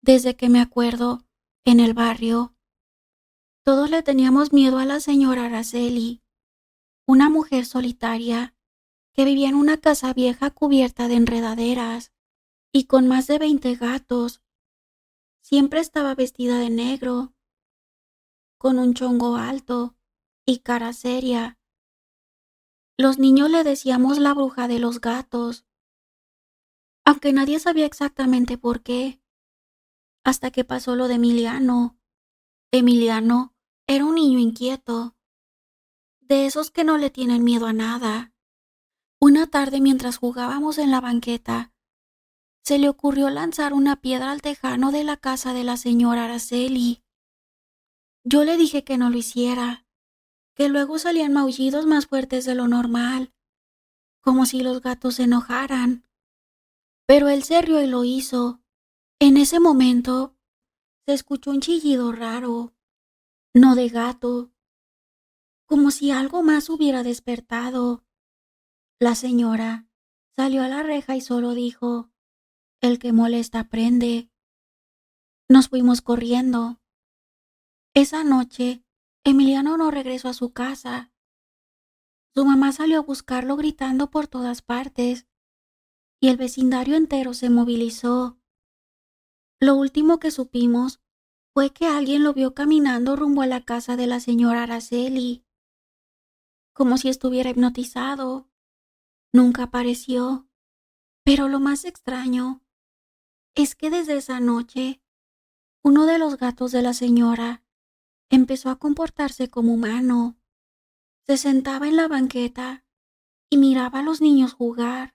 Desde que me acuerdo, en el barrio, todos le teníamos miedo a la señora Araceli, una mujer solitaria que vivía en una casa vieja cubierta de enredaderas y con más de 20 gatos. Siempre estaba vestida de negro, con un chongo alto y cara seria. Los niños le decíamos la bruja de los gatos, aunque nadie sabía exactamente por qué, hasta que pasó lo de Emiliano. Emiliano era un niño inquieto, de esos que no le tienen miedo a nada. Una tarde, mientras jugábamos en la banqueta, se le ocurrió lanzar una piedra al tejado de la casa de la señora Araceli. Yo le dije que no lo hiciera, que luego salían maullidos más fuertes de lo normal, como si los gatos se enojaran. Pero él se rió y lo hizo. En ese momento se escuchó un chillido raro, no de gato, como si algo más hubiera despertado. La señora salió a la reja y solo dijo: "El que molesta aprende". Nos fuimos corriendo. Esa noche, Emiliano no regresó a su casa. Su mamá salió a buscarlo gritando por todas partes y el vecindario entero se movilizó. Lo último que supimos fue que alguien lo vio caminando rumbo a la casa de la señora Araceli, como si estuviera hipnotizado. Nunca apareció, pero lo más extraño es que desde esa noche, uno de los gatos de la señora empezó a comportarse como humano. Se sentaba en la banqueta y miraba a los niños jugar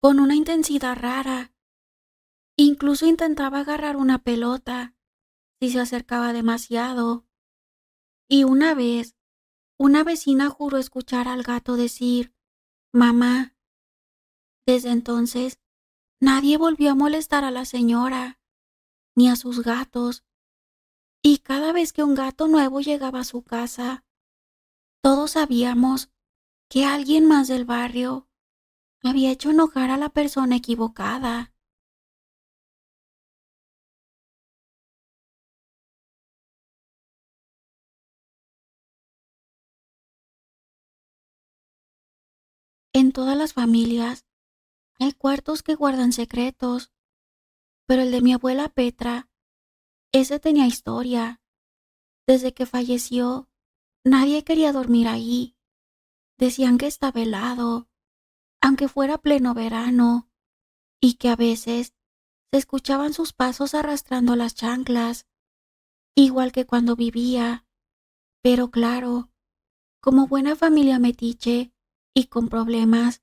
con una intensidad rara. Incluso intentaba agarrar una pelota si se acercaba demasiado. Y una vez, una vecina juró escuchar al gato decir: "Mamá". Desde entonces, nadie volvió a molestar a la señora ni a sus gatos. Y cada vez que un gato nuevo llegaba a su casa, todos sabíamos que alguien más del barrio había hecho enojar a la persona equivocada. En todas las familias hay cuartos que guardan secretos, pero el de mi abuela Petra, ese tenía historia. Desde que falleció, nadie quería dormir ahí. Decían que estaba helado, aunque fuera pleno verano, y que a veces se escuchaban sus pasos arrastrando las chanclas, igual que cuando vivía. Pero claro, como buena familia metiche y con problemas,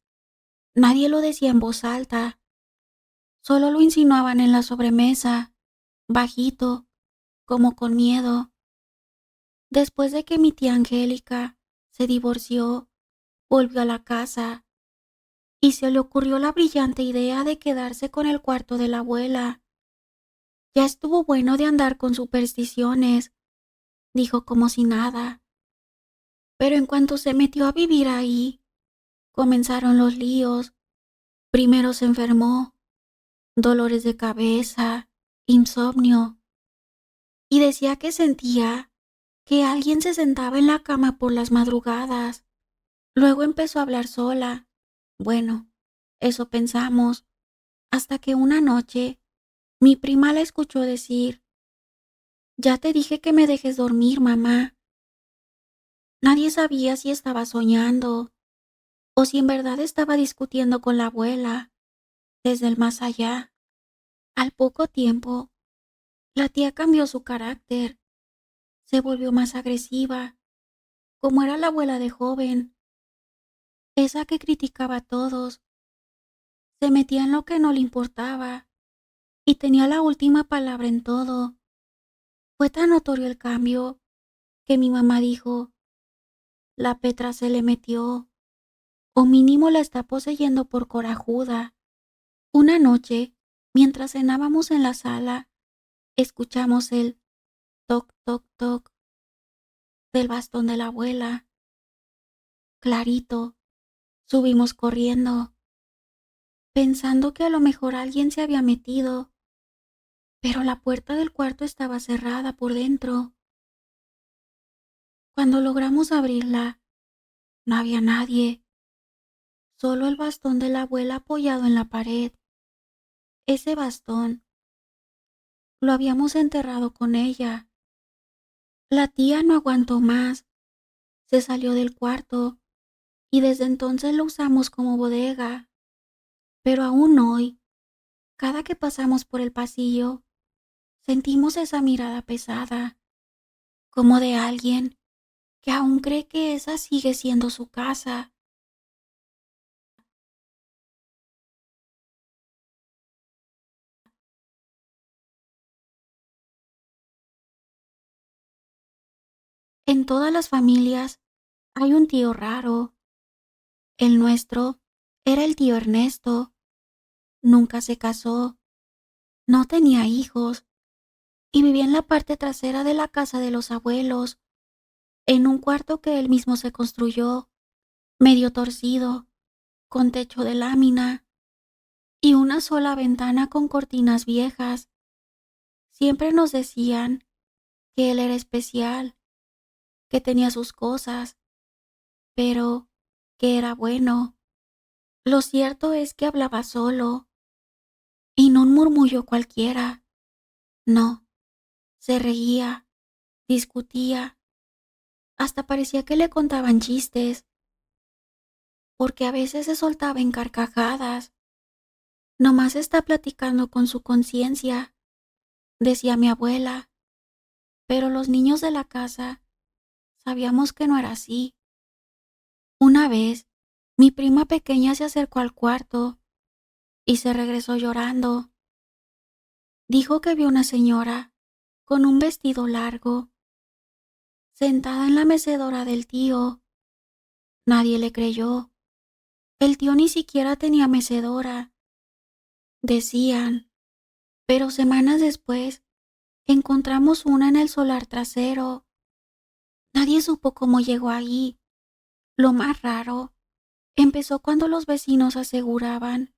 nadie lo decía en voz alta, solo lo insinuaban en la sobremesa, bajito, como con miedo. Después de que mi tía Angélica se divorció, volvió a la casa y se le ocurrió la brillante idea de quedarse con el cuarto de la abuela. Ya estuvo bueno de andar con supersticiones, dijo como si nada. Pero en cuanto se metió a vivir ahí, comenzaron los líos. Primero se enfermó, dolores de cabeza, insomnio, y decía que sentía que alguien se sentaba en la cama por las madrugadas. Luego empezó a hablar sola. Bueno, eso pensamos, hasta que una noche mi prima la escuchó decir: "Ya te dije que me dejes dormir, mamá". Nadie sabía si estaba soñando o si en verdad estaba discutiendo con la abuela desde el más allá. Al poco tiempo, la tía cambió su carácter, se volvió más agresiva, como era la abuela de joven, esa que criticaba a todos, se metía en lo que no le importaba y tenía la última palabra en todo. Fue tan notorio el cambio que mi mamá dijo: "La Petra se le metió, o mínimo la está poseyendo por corajuda". Una noche, mientras cenábamos en la sala, escuchamos el toc, toc, toc del bastón de la abuela. Clarito, subimos corriendo, pensando que a lo mejor alguien se había metido, pero la puerta del cuarto estaba cerrada por dentro. Cuando logramos abrirla, no había nadie, solo el bastón de la abuela apoyado en la pared. Ese bastón lo habíamos enterrado con ella. La tía no aguantó más, se salió del cuarto y desde entonces lo usamos como bodega. Pero aún hoy, cada que pasamos por el pasillo, sentimos esa mirada pesada, como de alguien que aún cree que esa sigue siendo su casa. En todas las familias hay un tío raro. El nuestro era el tío Ernesto. Nunca se casó, no tenía hijos y vivía en la parte trasera de la casa de los abuelos, en un cuarto que él mismo se construyó, medio torcido, con techo de lámina y una sola ventana con cortinas viejas. Siempre nos decían que él era especial, que tenía sus cosas, pero que era bueno. Lo cierto es que hablaba solo, y no un murmullo cualquiera. No, se reía, discutía, hasta parecía que le contaban chistes, porque a veces se soltaba en carcajadas. Nomás está platicando con su conciencia, decía mi abuela, pero los niños de la casa sabíamos que no era así. Una vez, mi prima pequeña se acercó al cuarto y se regresó llorando. Dijo que vio una señora con un vestido largo, sentada en la mecedora del tío. Nadie le creyó. El tío ni siquiera tenía mecedora, decían, pero semanas después encontramos una en el solar trasero. Nadie supo cómo llegó ahí. Lo más raro empezó cuando los vecinos aseguraban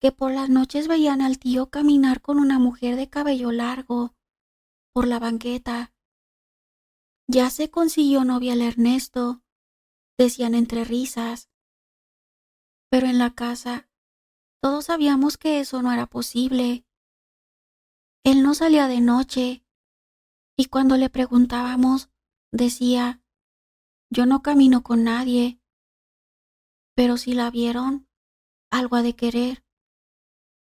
que por las noches veían al tío caminar con una mujer de cabello largo por la banqueta. Ya se consiguió novia el Ernesto, decían entre risas, pero en la casa todos sabíamos que eso no era posible. Él no salía de noche y cuando le preguntábamos, decía, yo no camino con nadie, pero si la vieron, algo ha de querer.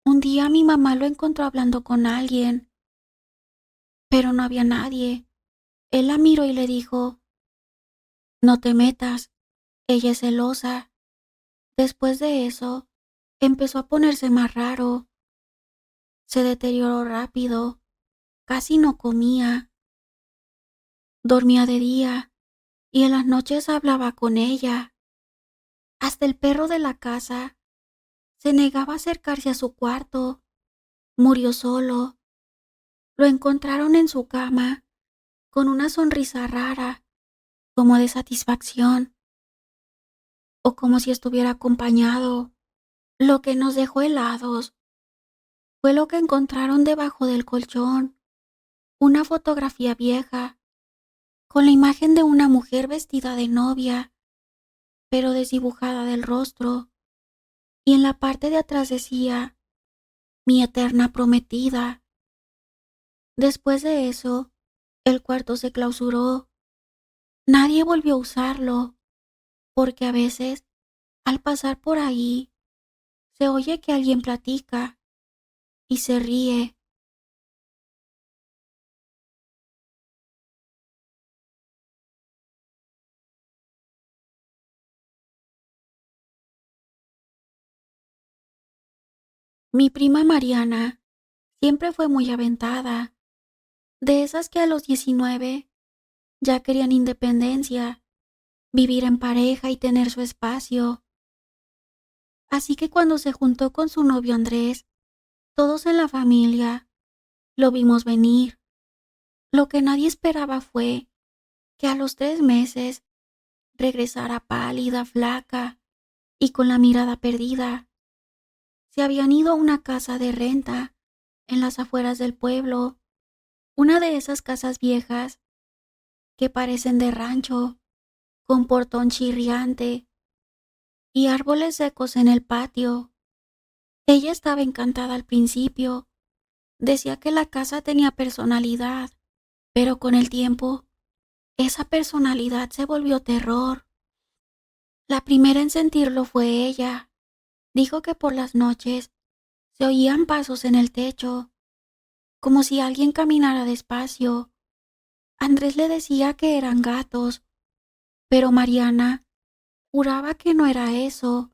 Un día mi mamá lo encontró hablando con alguien, pero no había nadie. Él la miró y le dijo, no te metas, ella es celosa. Después de eso, empezó a ponerse más raro. Se deterioró rápido, casi no comía, dormía de día y en las noches hablaba con ella. Hasta el perro de la casa se negaba a acercarse a su cuarto. Murió solo. Lo encontraron en su cama, con una sonrisa rara, como de satisfacción, o como si estuviera acompañado. Lo que nos dejó helados fue lo que encontraron debajo del colchón, una fotografía vieja, con la imagen de una mujer vestida de novia, pero desdibujada del rostro, y en la parte de atrás decía, mi eterna prometida. Después de eso, el cuarto se clausuró. Nadie volvió a usarlo, porque a veces, al pasar por ahí, se oye que alguien platica y se ríe. Mi prima Mariana siempre fue muy aventada, de esas que a los 19 ya querían independencia, vivir en pareja y tener su espacio. Así que cuando se juntó con su novio Andrés, todos en la familia lo vimos venir. Lo que nadie esperaba fue que a los 3 meses regresara pálida, flaca y con la mirada perdida. Se habían ido a una casa de renta en las afueras del pueblo, una de esas casas viejas que parecen de rancho, con portón chirriante y árboles secos en el patio. Ella estaba encantada al principio, decía que la casa tenía personalidad, pero con el tiempo, esa personalidad se volvió terror. La primera en sentirlo fue ella. Dijo que por las noches se oían pasos en el techo, como si alguien caminara despacio. Andrés le decía que eran gatos, pero Mariana juraba que no era eso.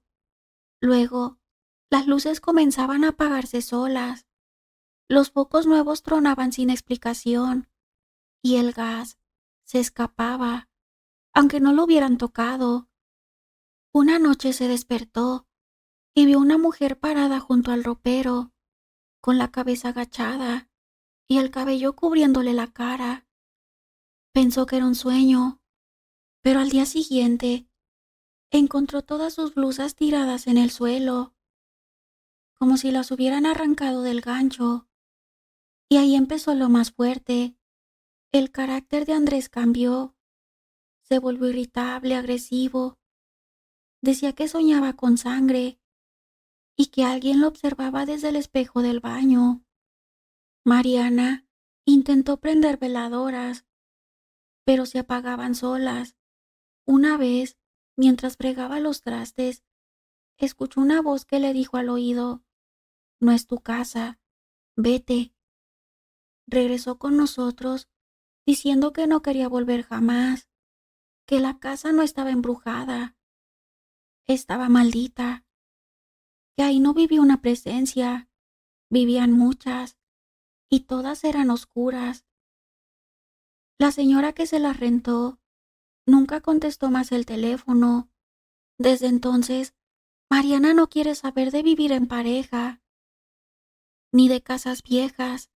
Luego, las luces comenzaban a apagarse solas, los focos nuevos tronaban sin explicación, y el gas se escapaba, aunque no lo hubieran tocado. Una noche se despertó y vio una mujer parada junto al ropero, con la cabeza agachada y el cabello cubriéndole la cara. Pensó que era un sueño, pero al día siguiente encontró todas sus blusas tiradas en el suelo, como si las hubieran arrancado del gancho. Y ahí empezó lo más fuerte. El carácter de Andrés cambió, se volvió irritable, agresivo. Decía que soñaba con sangre y que alguien lo observaba desde el espejo del baño. Mariana intentó prender veladoras, pero se apagaban solas. Una vez, mientras fregaba los trastes, escuchó una voz que le dijo al oído: "No es tu casa, vete". Regresó con nosotros diciendo que no quería volver jamás, que la casa no estaba embrujada, estaba maldita, que ahí no vivía una presencia, vivían muchas, y todas eran oscuras. La señora que se las rentó nunca contestó más el teléfono. Desde entonces, Mariana no quiere saber de vivir en pareja, ni de casas viejas,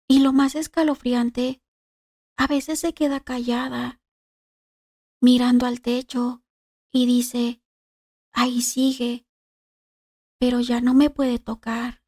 y lo más escalofriante, a veces se queda callada, mirando al techo, y dice: "Ahí sigue, pero ya no me puede tocar".